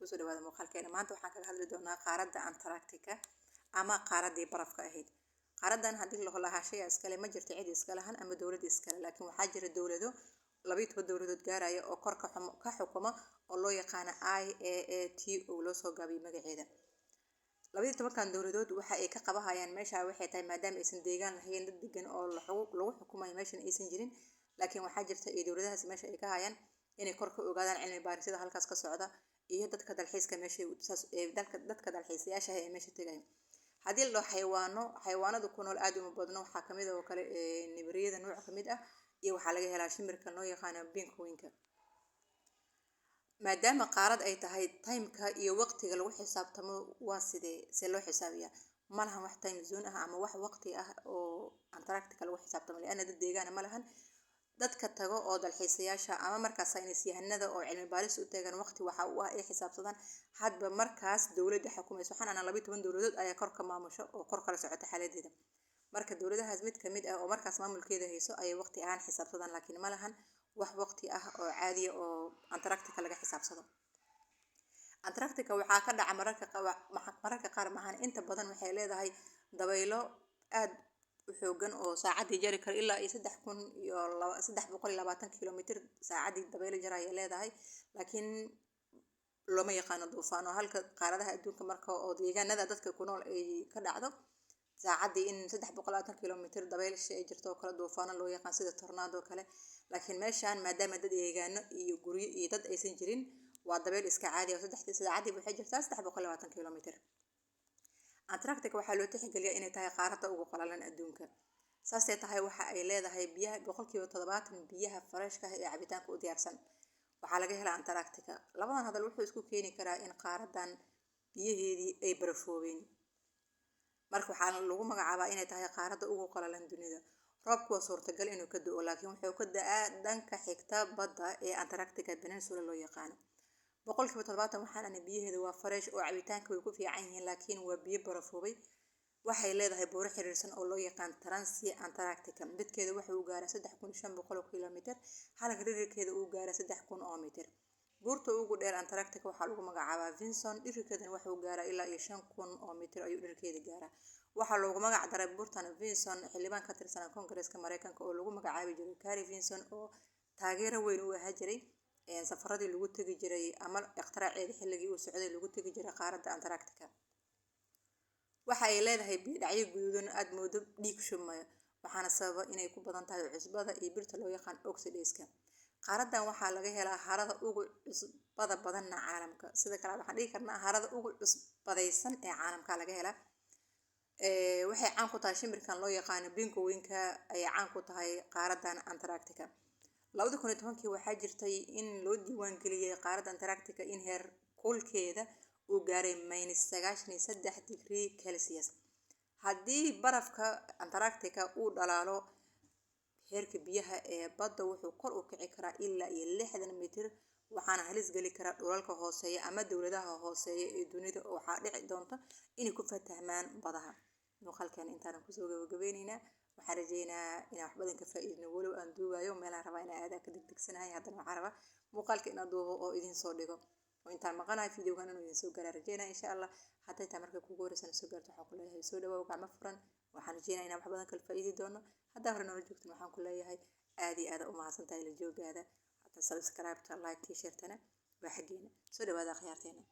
kusoo dhawaada muuqaalkeena. Maanta waxaan kaga hadli doonaa qaaradda Antarctica ama qaaraddii barafka ahayd. Qaaradan haddii la lahaanshay iskale ma jirto cid iska lahan ama dowlad iskale, laakiin waxaa jira dowlado 12 dowladood gaaraya oo kor ka xukuma oo loo yaqaan IAAT oo loo soo gaabiyay magaceeda. 12 dowladood waxa ay ka qabahayaan meesha waxay tahay maadaama aysan deegaan lahayn dad degan oo lagu xukumayo meeshan aysan jirin, laakiin waxaa jirta ay dowladahaas meesha ay ka hayaan inay kor ka ogaadaan cilmi baarisada halkaas ka socda iyo dadka dalxiiska meesha dadka dalxiisayaasha ah ee meesha tagay. Haddii loo xayawaanadu ku nool aad uma badno, waxaa kamid ah oo kale nibriyada nooc kamid ah iyo waxaa laga helaa shimbirka loo yaqaan penguin-ka. maadaama qaarad ay tahay timeka iyo waqtiga lagu xisaabtamo waa sidee loo xisaabiyaa, ma lahan wax time zone ah ama wax waqti ah oo Antarctica lagu xisaabtamo leena dad deegaan ma lahan. dadka tago oo dalxiisayaasha ama markaas saynis yahanada oo cilmi baaris u tagan waqti waxa uu ah ay xisaabsadaan hadba markaas dowladda xukumayso. waxaan 12 dowladood ayaa kor ka maamusho oo kor kala socota xaaladeeda. marka dowladahaas mid kamid ah oo markaas maamulkeeda hayso ay waqti aan xisaabsadaan, laakiin ma lahan wax waqti ah oo caadi ah oo Antarctica laga xisaabsado. Antarctica waxaa ka dhaca mararka qaar maahan inta badan waxay leedahay dabaylo aad u xoogan oo saacadii jari kara ilaa 320 kilomitir saacadii dabaylo jar ay leedahay, laakiin looma yaqaan duufaano. halka qaaradaha adduunka marka oo deegaanada dadka ku nool ay ka dhacdo saacadii in 320 kilomitir dabaylasha ay jirto oo kala duufaano loo yaqaan sida tornado kale, laakiin meeshaan maadaama dad deegaano iyo guryo iyo dad aysan jirin waa dabayl iska caadi ah. saacadii waxay jirtaa 320 kilomitir. Antarctica waxaa loo tixgeliyaa inay tahay qaaradda ugu qalalan adduunka. saasay tahay waxa ay leedahay biyaha 70% biyaha fareshka ah ee cabitaanka u diyaarsan waxaa laga helaa Antarctica. labadan hadal wuxuu isku keeni karaa in qaaradan biyaheedii ay barafoobeen, marka waxaa lagu magacaabaa inay tahay qaaradda ugu qalalan dunida. roobku waa suurtagal inuu ka da'o, laakiin wuxuu ka da'aa dhanka xigta badda ee Antarctica Peninsula loo yaqaan. 70% waxaana biyaheedu waa fresh oo cabitaanka way ku fiican yihiin, laakiin waa biyo barafoobay. waxay leedahay buuro xiriirsan oo loo yaqaan Trans-Antarctica. midkeeda waxa uu gaaraa 3500 kilomitir, halka dhererkeeda uu gaaraa 3000 oo mitir. buurta ugu dheer Antarctica waxaa lagu magacaabaa Vinson, dhererkeedana waxa uu gaaraa ilaa 5000 oo mitir ayuu dhererkeeda gaaraa. waxaa loogu magac daray buurtan Vinson xildhibaan ka tirsan Koongareeska Mareykanka oo lagu magacaabi jiray Carey Vinson oo taageero weyn u ahaa jiray safaradii lagu tagi jiray ama ikhtiraacii xilligii uu socday lagu tagi jiray qaaradda Antarctica. waxa ay leedahay biyo dhacyo guduudan aad moodo dhiig shumaya, waxaana sababa inay ku badan tahay cusbada iyo birta loo yaqaan oxidase-ka. qaaradan waxaa laga helaa harada ugu cusbada badan caalamka, sida kale waxaan dhihi karnaa harada ugu cusbadaysan ee caalamka laga helaa. waxay caan ku tahay shimbirkan loo yaqaan penguin-ka ayaa caan ku tahay qaaradan Antarctica. 2010 waxaa jirtay in loo diiwaan geliyay qaaradda Antarctica in heer kulkeeda uu gaaray -93 degree Celsius. haddii barafka Antarctica uu dhalaalo, heerka biyaha ee badda wuxuu kor u kici karaa ilaa 60 mitir, waxaana halis geli kara dhulalka hooseeya ama dowladaha hooseeya ee dunida oo waxaa dhici doonta inay ku fatahmaan badaha. muuqaalkan intaan kusoo gabagabaynaynaa, waxaan rajeynayaa inaan wax badan ka faa'iidno. walow aan duubayo meelaha rabaa inaan aad ka degdegsanahay, haddana waxaan rabaa muuqaalka inaan duubo oo idin soo dhigo oo intaan maqanahay videogan inuu idin soo gaaro rajeynaa insha Allah. hadday taa markay kugu horeysan soo gaarto waxaan ku leeyahay soo dhawaw gacmo furan. waxaan rajeynayaa inaan wax badan kala faa'iidi doono. haddaa hore noola joogtan waxaan ku leeyahay aad iyo aad u mahadsantahay la joogaada. hadda subscribe-ta, like, share-tana waa xageena. soo dhawaada khiyaarteena.